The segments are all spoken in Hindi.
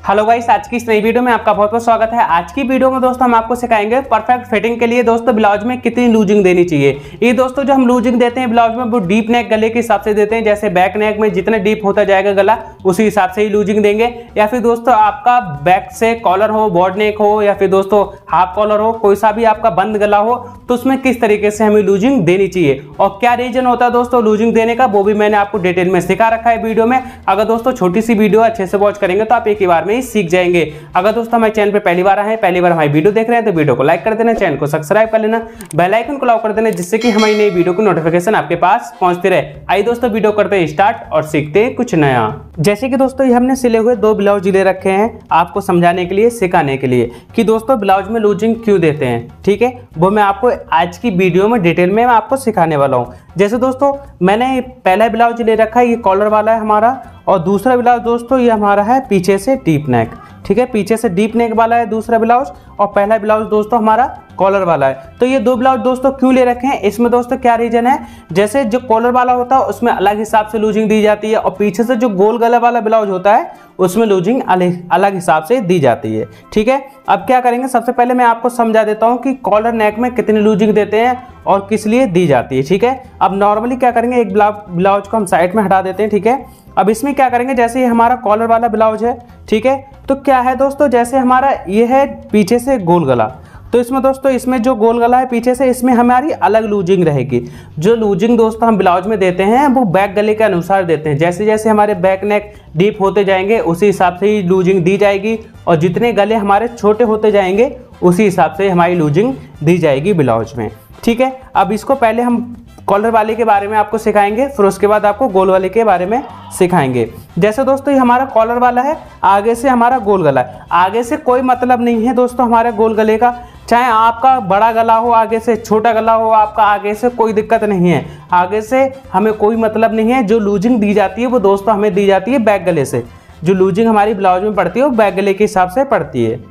हेलो गाइस, आज की इस नई वीडियो में आपका बहुत बहुत स्वागत है। आज की वीडियो में दोस्तों हम आपको सिखाएंगे परफेक्ट फिटिंग के लिए दोस्तों ब्लाउज में कितनी लूजिंग देनी चाहिए। ये दोस्तों जो हम लूजिंग देते हैं ब्लाउज में वो डीप नेक गले के हिसाब से देते हैं। जैसे बैक नेक में जितने डीप होता जाएगा गला उसी हिसाब से ही लूजिंग देंगे। या फिर दोस्तों आपका बैक से कॉलर हो, बॉर्ड नेक हो या फिर दोस्तों हाफ कॉलर हो, कोई सा भी आपका बंद गला हो तो उसमें किस तरीके से हमें लूजिंग देनी चाहिए और क्या रीजन होता है दोस्तों लूजिंग देने का, वो भी मैंने आपको डिटेल में सिखा रखा है वीडियो में। अगर दोस्तों छोटी सी वीडियो अच्छे से वॉच करेंगे तो आप एक ही बार में ही सीख जाएंगे। अगर दोस्तों हमारे चैनल पे पहली बार आए हैं, पहली बार हमारी वीडियो देख रहे हैं तो वीडियो को लाइक कर देना, चैनल को सब्सक्राइब कर लेना, बेल आइकन को ऑल कर देना जिससे कि हमारी नई वीडियो की नोटिफिकेशन आपके पास पहुंचती रहे। आइए दोस्तों वीडियो करते हैं स्टार्ट और सीखते हैं कुछ नया। जैसे कि दोस्तों ये हमने सिले हुए 2 ब्लाउज ले रखे हैं आपको समझाने के लिए, सिखाने के लिए कि दोस्तों ब्लाउज में लूजिंग क्यों देते हैं। ठीक है, वो मैं आपको आज की वीडियो में डिटेल में आपको सिखाने वाला हूँ। जैसे दोस्तों मैंने पहला ब्लाउज ले रखा है, ये कॉलर वाला है हमारा, और दूसरा ब्लाउज दोस्तों ये हमारा है पीछे से डीप नेक। ठीक है, पीछे से डीप नेक वाला है दूसरा ब्लाउज और पहला ब्लाउज दोस्तों हमारा कॉलर वाला है। तो ये 2 ब्लाउज दोस्तों क्यों ले रखे हैं, इसमें दोस्तों क्या रीजन है। जैसे जो कॉलर वाला होता है उसमें अलग हिसाब से लूजिंग दी जाती है और पीछे से जो गोल गला वाला ब्लाउज होता है उसमें लूजिंग अलग हिसाब से दी जाती है। ठीक है, अब क्या करेंगे, सबसे पहले मैं आपको समझा देता हूँ कि कॉलर नेक में कितनी लूजिंग देते हैं और किस लिए दी जाती है। ठीक है, अब नॉर्मली क्या करेंगे, एक ब्लाउज को हम साइड में हटा देते हैं। ठीक है, अब इसमें क्या करेंगे, जैसे ये हमारा कॉलर वाला ब्लाउज है, ठीक है, तो क्या है दोस्तों, जैसे हमारा ये है पीछे से गोल गला, तो इसमें दोस्तों इसमें जो गोल गला है पीछे से इसमें हमारी अलग लूजिंग रहेगी। जो लूजिंग दोस्तों हम ब्लाउज में देते हैं वो बैक गले के अनुसार देते हैं। जैसे जैसे हमारे बैक नेक डीप होते जाएंगे उसी हिसाब से ही लूजिंग दी जाएगी और जितने गले हमारे छोटे होते जाएंगे उसी हिसाब से हमारी लूजिंग दी जाएगी ब्लाउज में। ठीक है, अब इसको पहले हम कॉलर वाले के बारे में आपको सिखाएंगे, फिर उसके बाद आपको गोल वाले के बारे में सिखाएंगे। जैसे दोस्तों ये हमारा कॉलर वाला है, आगे से हमारा गोल गला है। आगे से कोई मतलब नहीं है दोस्तों हमारे गोल गले का, चाहे आपका बड़ा गला हो, आगे से छोटा गला हो आपका, आगे से कोई दिक्कत नहीं है। आगे से हमें कोई मतलब नहीं है। जो लूजिंग दी जाती है वो दोस्तों हमें दी जाती है बैक गले से। जो लूजिंग हमारी ब्लाउज में पड़ती है वो बैक गले के हिसाब से पड़ती है।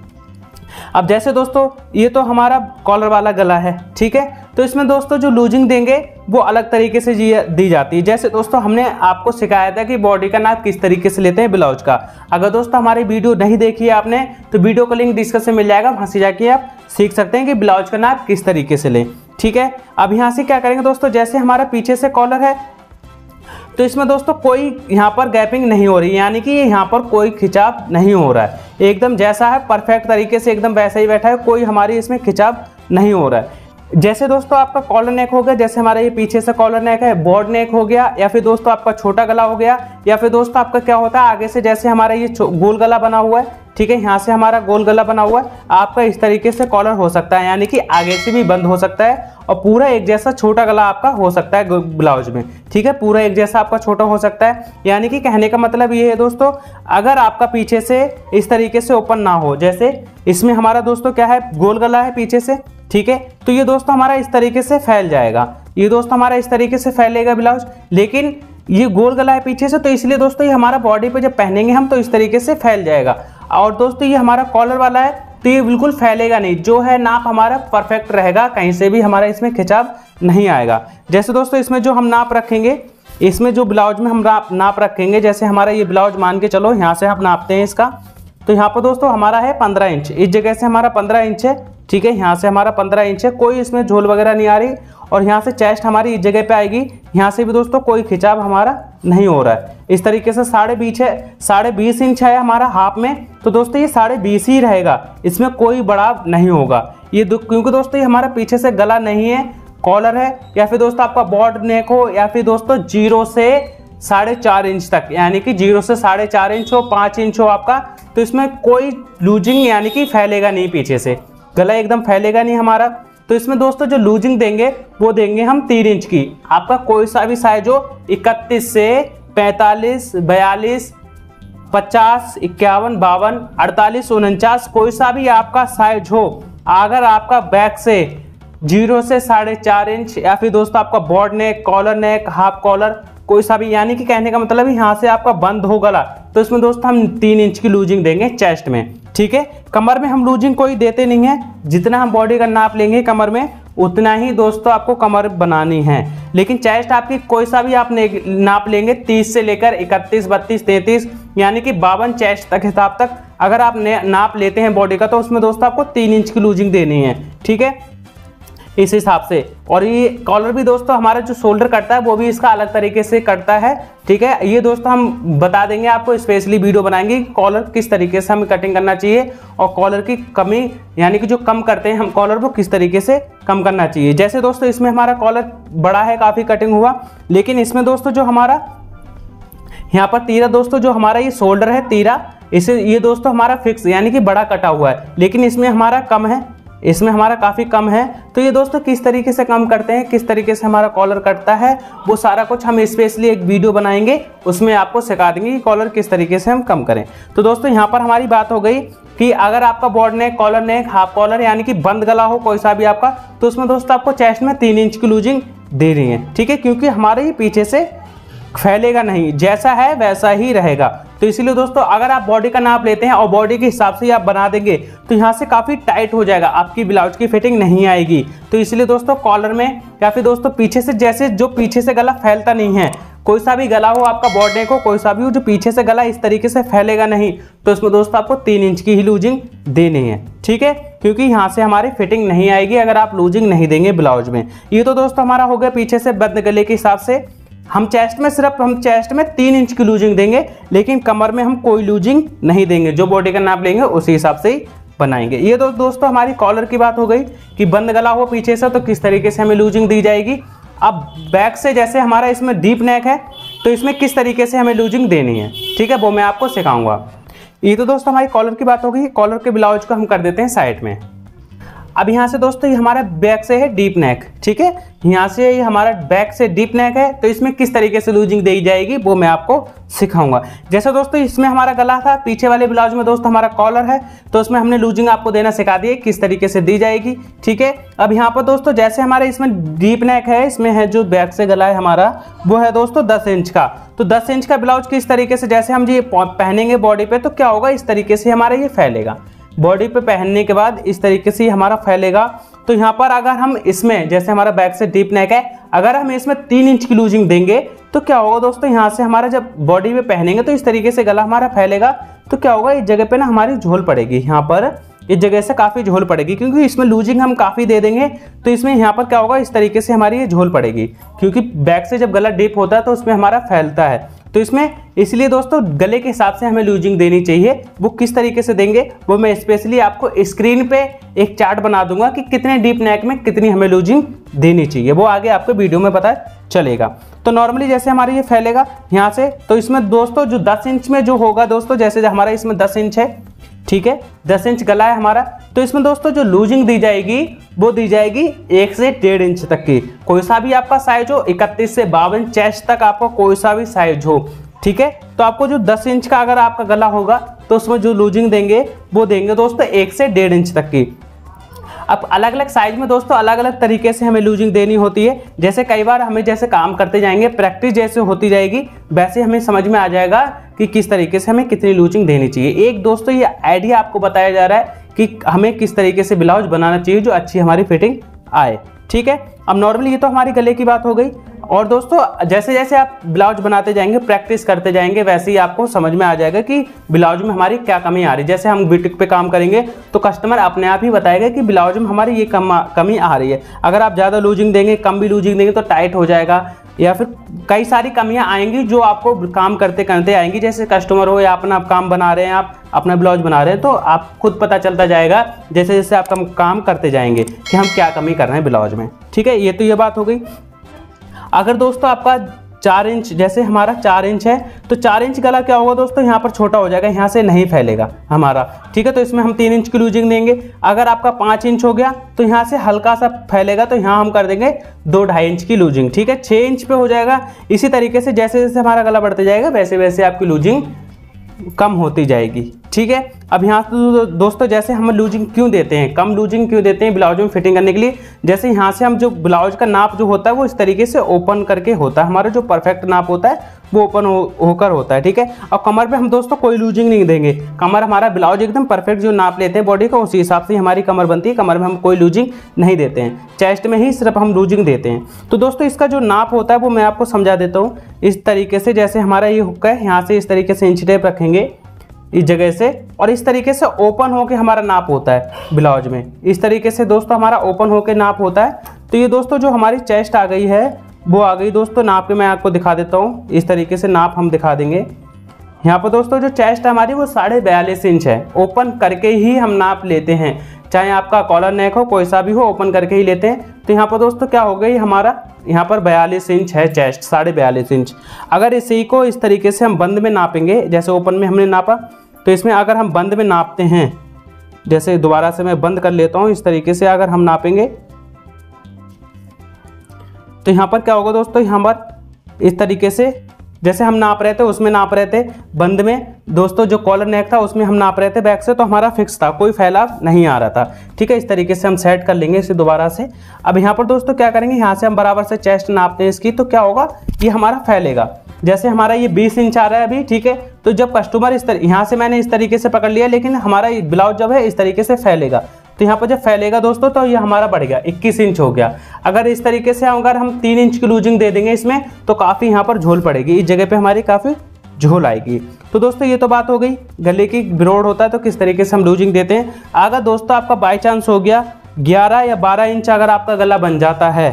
अब जैसे दोस्तों ये तो हमारा कॉलर वाला गला है, ठीक है, तो इसमें दोस्तों जो लूजिंग देंगे वो अलग तरीके से दी जाती है। जैसे दोस्तों हमने आपको सिखाया था कि बॉडी का नाप किस तरीके से लेते हैं ब्लाउज का। अगर दोस्तों हमारी वीडियो नहीं देखी है आपने तो वीडियो का लिंक डिस्क्रिप्शन में मिल जाएगा, वहाँ से जाके आप सीख सकते हैं कि ब्लाउज का नाप किस तरीके से लें। ठीक है, अब यहाँ से क्या करेंगे दोस्तों, जैसे हमारा पीछे से कॉलर है तो इसमें दोस्तों कोई यहाँ पर गैपिंग नहीं हो रही, यानी कि यहाँ पर कोई खिंचाव नहीं हो रहा है। एकदम जैसा है परफेक्ट तरीके से एकदम वैसा ही बैठा है, कोई हमारी इसमें खिंचाव नहीं हो रहा है। जैसे दोस्तों आपका कॉलर नेक हो गया, जैसे हमारा ये पीछे से कॉलर नेक है, बॉर्ड नेक हो गया, या फिर दोस्तों आपका छोटा गला हो गया, या फिर दोस्तों आपका क्या होता है आगे से जैसे हमारा ये गोल गला बना हुआ है, ठीक है, यहाँ से हमारा गोल गला बना हुआ है, आपका इस तरीके से कॉलर हो सकता है, यानी कि आगे से भी बंद हो सकता है और पूरा एक जैसा छोटा गला आपका हो सकता है ब्लाउज में। ठीक है, पूरा एक जैसा आपका छोटा हो सकता है, यानी कि कहने का मतलब ये है दोस्तों, अगर आपका पीछे से इस तरीके से ओपन ना हो, जैसे इसमें हमारा दोस्तों क्या है गोल गला है पीछे से, ठीक है, तो ये दोस्तों हमारा इस तरीके से फैल जाएगा, ये दोस्तों हमारा इस तरीके से फैलेगा ब्लाउज, लेकिन ये गोल गला है पीछे से तो इसलिए दोस्तों ये हमारा बॉडी पे जब पहनेंगे हम तो इस तरीके से फैल जाएगा। और दोस्तों ये हमारा कॉलर वाला है तो ये बिल्कुल फैलेगा नहीं, जो है नाप हमारा परफेक्ट रहेगा, कहीं से भी हमारा इसमें खिंचाव नहीं आएगा। जैसे दोस्तों इसमें जो हम नाप रखेंगे, इसमें जो ब्लाउज में हम नाप रखेंगे, जैसे हमारा ये ब्लाउज मान के चलो यहाँ से हम नापते हैं इसका, तो यहाँ पर दोस्तों हमारा है 15 इंच, इस जगह से हमारा 15 इंच है। ठीक है, यहाँ से हमारा 15 इंच है, कोई इसमें झोल वगैरह नहीं आ रही, और यहाँ से चेस्ट हमारी इस जगह पे आएगी, यहाँ से भी दोस्तों कोई खिंचाव हमारा नहीं हो रहा है। इस तरीके से 20.5 है, 20.5 इंच है हमारा हाफ में, तो दोस्तों ये 20.5 ही रहेगा, इसमें कोई बढ़ाव नहीं होगा। ये क्योंकि दोस्तों ये हमारा पीछे से गला नहीं है, कॉलर है, या फिर दोस्तों आपका बॉर्ड नेक हो, या फिर दोस्तों 0 से 4.5 इंच तक, यानी कि 0 से 4.5 इंच हो, 5 इंच हो आपका, तो इसमें कोई लूजिंग यानी कि फैलेगा नहीं, पीछे से गला एकदम फैलेगा नहीं हमारा। तो इसमें दोस्तों जो लूजिंग देंगे वो देंगे हम 3 इंच की। आपका कोई सा भी साइज हो, 31 से 45, 42, 50, 51, 52, 48, 49, कोई सा भी आपका साइज हो, अगर आपका बैक से 0 से 4.5 इंच, या फिर दोस्तों आपका बॉर्ड नेक, कॉलर नेक, हाफ कॉलर, कोई सा भी, यानी कि कहने का मतलब यहाँ से आपका बंद हो गला, तो इसमें दोस्तों हम 3 इंच की लूजिंग देंगे चेस्ट में। ठीक है, कमर में हम लूजिंग कोई देते नहीं है, जितना हम बॉडी का नाप लेंगे कमर में उतना ही दोस्तों आपको कमर बनानी है। लेकिन चेस्ट आपकी कोई सा भी आप नाप लेंगे 30 से लेकर 31, 32, 33 यानी कि 52 चेस्ट तक हिसाब तक अगर आप नाप लेते हैं बॉडी का, तो उसमें दोस्तों आपको 3 इंच की लूजिंग देनी है, ठीक है, इस हिसाब से। और ये कॉलर भी दोस्तों हमारा जो शोल्डर कटता है वो भी इसका अलग तरीके से कटता है, ठीक है। ये दोस्तों हम बता देंगे आपको, स्पेशली वीडियो बनाएंगे कॉलर किस तरीके से हमें कटिंग करना चाहिए और कॉलर की कमी यानी कि जो कम करते हैं हम कॉलर वो किस तरीके से कम करना चाहिए। जैसे दोस्तों इसमें हमारा कॉलर बड़ा है, काफ़ी कटिंग हुआ, लेकिन इसमें दोस्तों जो हमारा यहाँ पर तीरा दोस्तों जो हमारा ये शोल्डर है तीरा, इसे ये दोस्तों हमारा फिक्स यानी कि बड़ा कटा हुआ है, लेकिन इसमें हमारा कम है, इसमें हमारा काफ़ी कम है। तो ये दोस्तों किस तरीके से कम करते हैं, किस तरीके से हमारा कॉलर कटता है, वो सारा कुछ हम स्पेशली एक वीडियो बनाएंगे, उसमें आपको सिखा देंगे कि कॉलर किस तरीके से हम कम करें। तो दोस्तों यहाँ पर हमारी बात हो गई कि अगर आपका बॉर्ड नेक, कॉलर नेक, हाफ कॉलर यानी कि बंद गला हो कोई सा भी आपका, तो उसमें दोस्तों आपको चेस्ट में 3 इंच की लूजिंग दे रही है, ठीक है, क्योंकि हमारे ये पीछे से फैलेगा नहीं, जैसा है वैसा ही रहेगा। तो इसीलिए दोस्तों अगर आप बॉडी का नाप लेते हैं और बॉडी के हिसाब से आप बना देंगे तो यहाँ से काफ़ी टाइट हो जाएगा, आपकी ब्लाउज की फिटिंग नहीं आएगी। तो इसलिए दोस्तों कॉलर में या फिर दोस्तों पीछे से, जैसे जो पीछे से गला फैलता नहीं है, कोई सा भी गला हो आपका बॉर्ड नेक हो, कोई सा भी हो, जो पीछे से गला इस तरीके से फैलेगा नहीं, तो इसमें दोस्तों आपको 3 इंच की ही लूजिंग देनी है, ठीक है, क्योंकि यहाँ से हमारी फिटिंग नहीं आएगी अगर आप लूजिंग नहीं देंगे ब्लाउज में। ये तो दोस्तों हमारा हो गया पीछे से बंद गले के हिसाब से। हम चेस्ट में 3 इंच की लूजिंग देंगे, लेकिन कमर में हम कोई लूजिंग नहीं देंगे, जो बॉडी का नाप लेंगे उसी हिसाब से ही बनाएंगे। ये तो दोस्तों हमारी कॉलर की बात हो गई कि बंद गला हो पीछे से तो किस तरीके से हमें लूजिंग दी जाएगी। अब बैक से, जैसे हमारा इसमें डीप नेक है तो इसमें किस तरीके से हमें लूजिंग देनी है, ठीक है, वो मैं आपको सिखाऊंगा। ये तो दोस्तों हमारी कॉलर की बात हो गई। कॉलर के ब्लाउज को हम कर देते हैं साइड में। अब यहाँ से दोस्तों ये हमारा बैक से है डीप नेक, ठीक है, यहाँ से ये हमारा बैक से डीप नेक है, तो इसमें किस तरीके से लूजिंग दी जाएगी वो मैं आपको सिखाऊंगा। जैसे दोस्तों इसमें हमारा गला था, पीछे वाले ब्लाउज में दोस्तों हमारा कॉलर है, तो उसमें हमने लूजिंग आपको देना सिखा दी है किस तरीके से दी जाएगी, ठीक है। अब यहाँ पर दोस्तों जैसे हमारे इसमें डीप नेक है, इसमें है जो बैक से गला है हमारा वो है दोस्तों 10 इंच का। तो 10 इंच का ब्लाउज किस तरीके से, जैसे हम ये पहनेंगे बॉडी पे तो क्या होगा, इस तरीके से हमारा ये फैलेगा, बॉडी पे पहनने के बाद इस तरीके से हमारा फैलेगा। तो यहाँ पर अगर हम इसमें, जैसे हमारा बैक से डीप नेक है, अगर हम इसमें 3 इंच की लूजिंग देंगे तो क्या होगा दोस्तों, यहाँ से हमारा जब बॉडी पे पहनेंगे तो इस तरीके से गला हमारा फैलेगा, तो क्या होगा, इस जगह पे ना हमारी झोल पड़ेगी, यहाँ पर इस जगह से काफ़ी झोल पड़ेगी, क्योंकि इसमें लूजिंग हम काफ़ी दे देंगे तो इसमें यहाँ पर क्या होगा, इस तरीके से हमारी ये झोल पड़ेगी, क्योंकि बैक से जब गला डीप होता है तो उसमें हमारा फैलता है। तो इसमें इसलिए दोस्तों गले के हिसाब से हमें लूजिंग देनी चाहिए। वो किस तरीके से देंगे वो मैं स्पेशली आपको स्क्रीन पे एक चार्ट बना दूंगा कि कितने डीप नेक में कितनी हमें लूजिंग देनी चाहिए, वो आगे आपको वीडियो में पता चलेगा। तो नॉर्मली जैसे हमारा ये फैलेगा यहाँ से, तो इसमें दोस्तों जो 10 इंच में जो होगा दोस्तों, जैसे हमारा इसमें 10 इंच है, ठीक है, 10 इंच गला है हमारा, तो इसमें दोस्तों जो लूजिंग दी जाएगी वो दी जाएगी 1 से 1.5 इंच तक की। कोई सा भी आपका साइज हो, 31 से 52 चेस्ट तक आपको कोई सा भी साइज हो, ठीक है, तो आपको जो 10 इंच का अगर आपका गला होगा तो उसमें जो लूजिंग देंगे वो देंगे दोस्तों 1 से 1.5 इंच तक की। अब अलग अलग साइज में दोस्तों अलग अलग तरीके से हमें लूजिंग देनी होती है। जैसे कई बार हमें जैसे काम करते जाएंगे, प्रैक्टिस जैसे होती जाएगी, वैसे हमें समझ में आ जाएगा कि किस तरीके से हमें कितनी लूजिंग देनी चाहिए। एक दोस्तों ये आइडिया आपको बताया जा रहा है कि हमें किस तरीके से ब्लाउज बनाना चाहिए जो अच्छी हमारी फिटिंग आए, ठीक है। अब नॉर्मली ये तो हमारी गले की बात हो गई, और दोस्तों जैसे जैसे आप ब्लाउज बनाते जाएंगे, प्रैक्टिस करते जाएंगे, वैसे ही आपको समझ में आ जाएगा कि ब्लाउज में हमारी क्या कमी आ रही है। जैसे हम बुटीक पे काम करेंगे तो कस्टमर अपने आप ही बताएगा कि ब्लाउज में हमारी ये कमी आ रही है। अगर आप ज़्यादा लूजिंग देंगे, कम भी लूजिंग देंगे तो टाइट हो जाएगा, या फिर कई सारी कमियां आएंगी जो आपको काम करते करते आएंगी। जैसे कस्टमर हो या अपना काम बना रहे हैं, आप अपना ब्लाउज बना रहे हैं, तो आप खुद पता चलता जाएगा जैसे जैसे आप काम करते जाएंगे कि हम क्या कमी कर रहे हैं ब्लाउज में, ठीक है। ये तो ये बात हो गई। अगर दोस्तों आपका 4 इंच, जैसे हमारा 4 इंच है, तो 4 इंच गला क्या होगा दोस्तों, यहाँ पर छोटा हो जाएगा, यहाँ से नहीं फैलेगा हमारा, ठीक है, तो इसमें हम 3 इंच की लूजिंग देंगे। अगर आपका 5 इंच हो गया तो यहाँ से हल्का सा फैलेगा, तो यहाँ हम कर देंगे 2-2.5 इंच की लूजिंग, ठीक है। 6 इंच पे हो जाएगा। इसी तरीके से जैसे जैसे हमारा गला बढ़ते जाएगा वैसे वैसे आपकी लूजिंग कम होती जाएगी, ठीक है। अब यहाँ तो दोस्तों जैसे हम लूजिंग क्यों देते हैं, कम लूजिंग क्यों देते हैं ब्लाउज में फिटिंग करने के लिए, जैसे यहाँ से हम जो ब्लाउज का नाप जो होता है वो इस तरीके से ओपन करके होता है, हमारा जो परफेक्ट नाप होता है वो ओपन होकर होता है, ठीक है। और कमर पे हम दोस्तों कोई लूजिंग नहीं देंगे, कमर हमारा ब्लाउज एकदम परफेक्ट जो नाप लेते हैं बॉडी का उसी हिसाब से हमारी कमर बनती है, कमर में हम कोई लूजिंग नहीं देते हैं, चेस्ट में ही सिर्फ हम लूजिंग देते हैं। तो दोस्तों इसका जो नाप होता है वो मैं आपको समझा देता हूँ इस तरीके से। जैसे हमारा ये हुक है, यहाँ से इस तरीके से इंच टेप रखेंगे इस जगह से, और इस तरीके से ओपन होके हमारा नाप होता है ब्लाउज में, इस तरीके से दोस्तों हमारा ओपन होके नाप होता है। तो ये दोस्तों जो हमारी चेस्ट आ गई है वो आ गई दोस्तों नाप के, मैं आपको दिखा देता हूँ इस तरीके से नाप हम दिखा देंगे। यहाँ पर दोस्तों जो चेस्ट है हमारी वो 42.5 इंच है, ओपन करके ही हम नाप लेते हैं, चाहे आपका कॉलर नेक हो कोई सा भी हो ओपन करके ही लेते हैं। तो यहाँ पर दोस्तों क्या हो गई हमारा, यहाँ पर 42 इंच है चेस्ट, 42.5 इंच। अगर इसी को इस तरीके से हम बंद में नापेंगे, जैसे ओपन में हमने नापा, तो इसमें अगर हम बंद में नापते हैं, जैसे दोबारा से मैं बंद कर लेता हूँ, इस तरीके से अगर हम नापेंगे तो यहाँ पर क्या होगा दोस्तों, यहाँ पर इस तरीके से जैसे हम नाप रहे थे उसमें नाप रहे थे बंद में दोस्तों, जो कॉलर नेक था उसमें हम नाप रहे थे बैक से, तो हमारा फिक्स था, कोई फैलाव नहीं आ रहा था, ठीक है। इस तरीके से हम सेट कर लेंगे इसे दोबारा से। अब यहाँ पर दोस्तों क्या करेंगे, यहाँ से हम बराबर से चेस्ट नापते हैं इसकी, तो क्या होगा ये हमारा फैलेगा। जैसे हमारा ये 20 इंच आ रहा है अभी, ठीक है। तो जब कस्टमर इस तरह यहाँ से मैंने इस तरीके से पकड़ लिया, लेकिन हमारा ब्लाउज जब है इस तरीके से फैलेगा, तो यहाँ पर जब फैलेगा दोस्तों तो ये हमारा बढ़ गया 21 इंच हो गया। अगर इस तरीके से अगर हम 3 इंच की लूजिंग दे देंगे इसमें तो काफ़ी यहाँ पर झोल पड़ेगी, इस जगह पे हमारी काफ़ी झोल आएगी। तो दोस्तों ये तो बात हो गई गले की, ब्रॉड होता है तो किस तरीके से हम लूजिंग देते हैं। अगर दोस्तों आपका बाई चांस हो गया 11 या 12 इंच अगर आपका गला बन जाता है,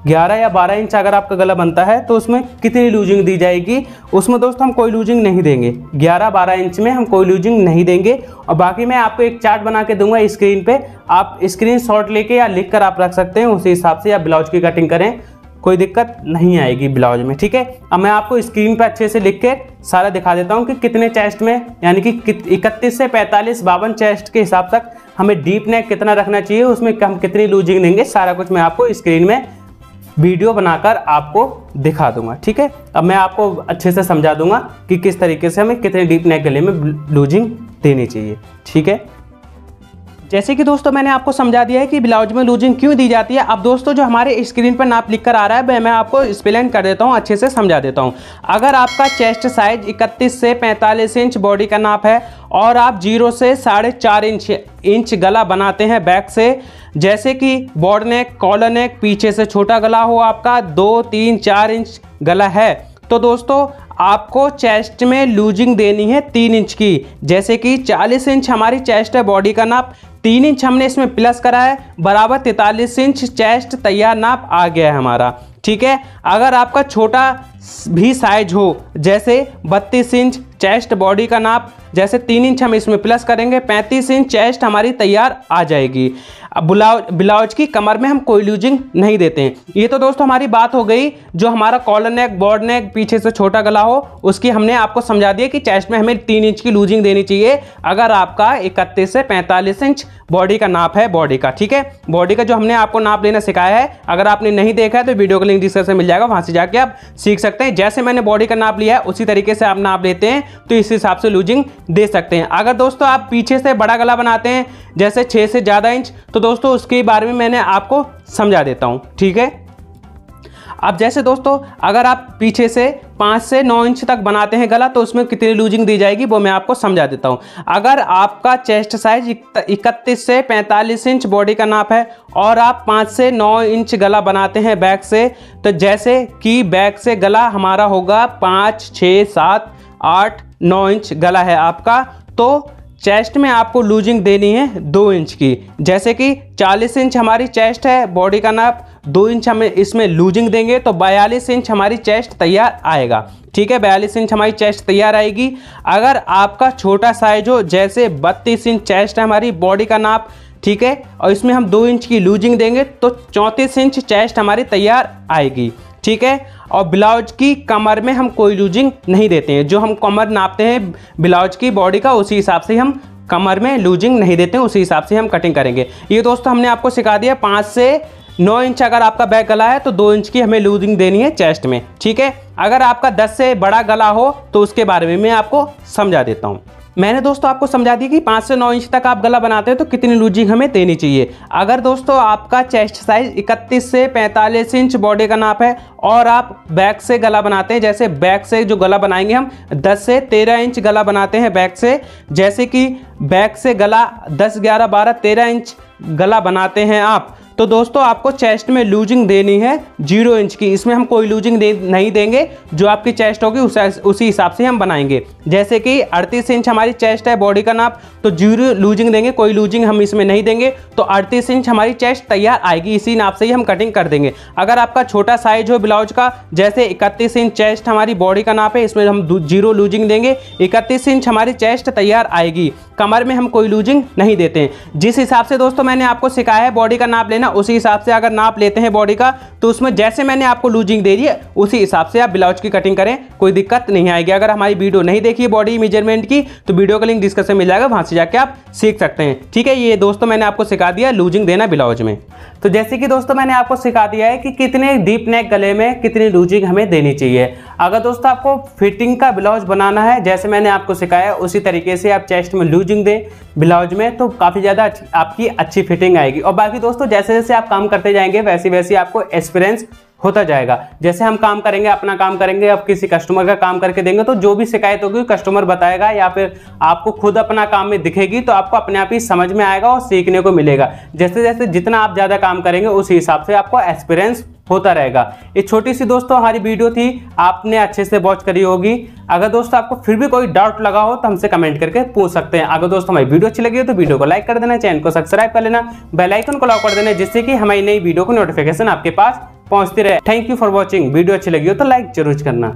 11 या 12 इंच अगर आपका गला बनता है तो उसमें कितनी लूजिंग दी जाएगी, उसमें दोस्तों हम कोई लूजिंग नहीं देंगे, 11-12 इंच में हम कोई लूजिंग नहीं देंगे। और बाकी मैं आपको एक चार्ट बना के दूंगा स्क्रीन पे, आप स्क्रीनशॉट लेके या लिख कर आप रख सकते हैं, उसी हिसाब से आप ब्लाउज की कटिंग करें, कोई दिक्कत नहीं आएगी ब्लाउज में, ठीक है। अब मैं आपको स्क्रीन पर अच्छे से लिख के सारा दिखा देता हूँ कि कितने चेस्ट में, यानी कि 31 से 45-52 चेस्ट के हिसाब तक हमें डीप नेक कितना रखना चाहिए, उसमें हम कितनी लूजिंग देंगे, सारा कुछ मैं आपको स्क्रीन में वीडियो बनाकर आपको दिखा दूंगा, ठीक है। अब मैं आपको अच्छे से समझा दूंगा कि किस तरीके से हमें कितने डीप नेक गले में लूजिंग देनी चाहिए, ठीक है। जैसे कि दोस्तों मैंने आपको समझा दिया है कि ब्लाउज में लूजिंग क्यों दी जाती है। अब दोस्तों जो हमारे स्क्रीन पर नाप लिख कर आ रहा है मैं आपको एक्सप्लेन कर देता हूँ, अच्छे से समझा देता हूँ। अगर आपका चेस्ट साइज 31 से 45 इंच बॉडी का नाप है और आप 0 से 4.5 इंच गला बनाते हैं बैक से, जैसे कि बॉर्ड नेक, कॉलर नेक, पीछे से छोटा गला हो आपका 2, 3, 4 इंच गला है, तो दोस्तों आपको चेस्ट में लूजिंग देनी है 3 इंच की। जैसे कि 40 इंच हमारी चेस्ट है बॉडी का नाप, 3 इंच हमने इसमें प्लस करा है, बराबर 43 इंच चेस्ट तैयार नाप आ गया है हमारा, ठीक है। अगर आपका छोटा भी साइज हो, जैसे 32 इंच चेस्ट बॉडी का नाप, जैसे 3 इंच हम इसमें प्लस करेंगे, 35 इंच चेस्ट हमारी तैयार आ जाएगी। अब ब्लाउज की कमर में हम कोई लूजिंग नहीं देते हैं। ये तो दोस्तों हमारी बात हो गई जो हमारा कॉलर नेक, बॉर्ड नेक, पीछे से छोटा गला हो, उसकी हमने आपको समझा दिया कि चेस्ट में हमें 3 इंच की लूजिंग देनी चाहिए अगर आपका 31 से 45 इंच बॉडी का नाप है बॉडी का, ठीक है। बॉडी का जो हमने आपको नाप लेना सिखाया है, अगर आपने नहीं देखा है तो वीडियो का लिंक डिस्क्रिप्शन में मिल जाएगा, वहां से जाके आप सीख सकते हैं। जैसे मैंने बॉडी का नाप लिया है उसी तरीके से आप नाप लेते हैं तो इस हिसाब से लूजिंग दे सकते हैं। अगर दोस्तों आप पीछे से बड़ा गला बनाते हैं जैसे 6 से ज़्यादा इंच, तो दोस्तों उसके बारे में मैंने आपको समझा देता हूं, ठीक है। अब जैसे दोस्तों अगर आप पीछे से 5 से 9 इंच तक बनाते हैं गला तो उसमें कितनी लूजिंग दी जाएगी वो मैं आपको समझा देता हूं। अगर आपका चेस्ट साइज 31 से 45 इंच बॉडी का नाप है और आप 5 से 9 इंच गला बनाते हैं बैक से, तो जैसे कि बैक से गला हमारा होगा 5, 6, 7, 8, 9 इंच गला है आपका, तो चेस्ट में आपको लूजिंग देनी है 2 इंच की। जैसे कि 40 इंच हमारी चेस्ट है बॉडी का नाप, 2 इंच हमें इसमें लूजिंग देंगे तो 42 इंच हमारी चेस्ट तैयार आएगा, ठीक है। 42 इंच हमारी चेस्ट तैयार आएगी। अगर आपका छोटा साइज हो, जैसे 32 इंच चेस्ट है हमारी बॉडी का नाप, ठीक है, और इसमें हम 2 इंच की लूजिंग देंगे तो 34 इंच चेस्ट हमारी तैयार आएगी, ठीक है। और ब्लाउज की कमर में हम कोई लूजिंग नहीं देते हैं, जो हम कमर नापते हैं ब्लाउज की बॉडी का उसी हिसाब से हम कमर में लूजिंग नहीं देते हैं, उसी हिसाब से हम कटिंग करेंगे। ये दोस्तों हमने आपको सिखा दिया। 5 से 9 इंच अगर आपका बैक गला है तो 2 इंच की हमें लूजिंग देनी है चेस्ट में, ठीक है। अगर आपका 10 से बड़ा गला हो तो उसके बारे में मैं आपको समझा देता हूँ। मैंने दोस्तों आपको समझा दिया कि 5 से 9 इंच तक आप गला बनाते हो तो कितनी लूजिंग हमें देनी चाहिए। अगर दोस्तों आपका चेस्ट साइज 31 से 45 इंच बॉडी का नाप है और आप बैक से गला बनाते हैं, जैसे बैक से जो गला बनाएंगे हम 10 से 13 इंच गला बनाते हैं बैक से, जैसे कि बैक से गला 10, 11, 12, 13 इंच गला बनाते हैं आप, तो दोस्तों आपको चेस्ट में लूजिंग देनी है 0 इंच की। इसमें हम कोई लूजिंग नहीं देंगे, जो आपकी चेस्ट होगी उसी हिसाब से हम बनाएंगे। जैसे कि 38 इंच हमारी चेस्ट है बॉडी का नाप, तो 0 लूजिंग देंगे, कोई लूजिंग हम इसमें नहीं देंगे, तो 38 इंच हमारी चेस्ट तैयार आएगी। इसी नाप से ही हम कटिंग कर देंगे। अगर आपका छोटा साइज हो ब्लाउज का, जैसे 31 इंच चेस्ट हमारी बॉडी का नाप है, इसमें हम 0 लूजिंग देंगे, 31 इंच हमारी चेस्ट तैयार आएगी। कमर में हम कोई लूजिंग नहीं देते हैं। जिस हिसाब से दोस्तों मैंने आपको सिखाया है बॉडी का नाप लेना, उसी हिसाब से अगर नाप लेते हैं बॉडी का, तो उसमें जैसे मैंने आपको लूजिंग दे दी है उसी हिसाब से आप ब्लाउज की कटिंग करें, कोई दिक्कत नहीं आएगी। अगर हमारी वीडियो नहीं देखी है बॉडी मेजरमेंट की, तो वीडियो का लिंक डिस्क्रिप्शन में मिल जाएगा, वहां से जाके आप सीख सकते हैं। ठीक है, ये दोस्तों मैंने आपको सिखा दिया लूजिंग देना ब्लाउज में। तो जैसे कि दोस्तों मैंने आपको सिखा दिया है कि कितने डीप नेक गले में कितनी लूजिंग हमें देनी चाहिए। अगर दोस्तों आपको फिटिंग का ब्लाउज बनाना है, जैसे मैंने आपको सिखाया उसी तरीके से आप चेस्ट में लूजिंग दें ब्लाउज में, तो काफ़ी ज़्यादा आपकी अच्छी फिटिंग आएगी। और बाकी दोस्तों जैसे जैसे आप काम करते जाएंगे वैसे वैसे आपको एक्सपीरियंस होता जाएगा। जैसे हम काम करेंगे, अपना काम करेंगे, अब किसी कस्टमर का काम करके देंगे, तो जो भी शिकायत होगी कस्टमर बताएगा या फिर आपको खुद अपना काम में दिखेगी, तो आपको अपने आप ही समझ में आएगा और सीखने को मिलेगा। जैसे जैसे जितना आप ज़्यादा काम करेंगे उसी हिसाब से आपको एक्सपीरियंस होता रहेगा। ये छोटी सी दोस्तों हमारी वीडियो थी, आपने अच्छे से वॉच करी होगी। अगर दोस्तों आपको फिर भी कोई डाउट लगा हो तो हमसे कमेंट करके पूछ सकते हैं। अगर दोस्तों हमारी वीडियो अच्छी लगी हो तो वीडियो को लाइक कर देना, चैनल को सब्सक्राइब कर लेना, बेल आइकन को लॉक कर देना, जिससे कि हमारी नई वीडियो को नोटिफिकेशन आपके पास पहुंचती रहे। Thank you for watching. Video अच्छी लगी हो तो लाइक जरूर करना।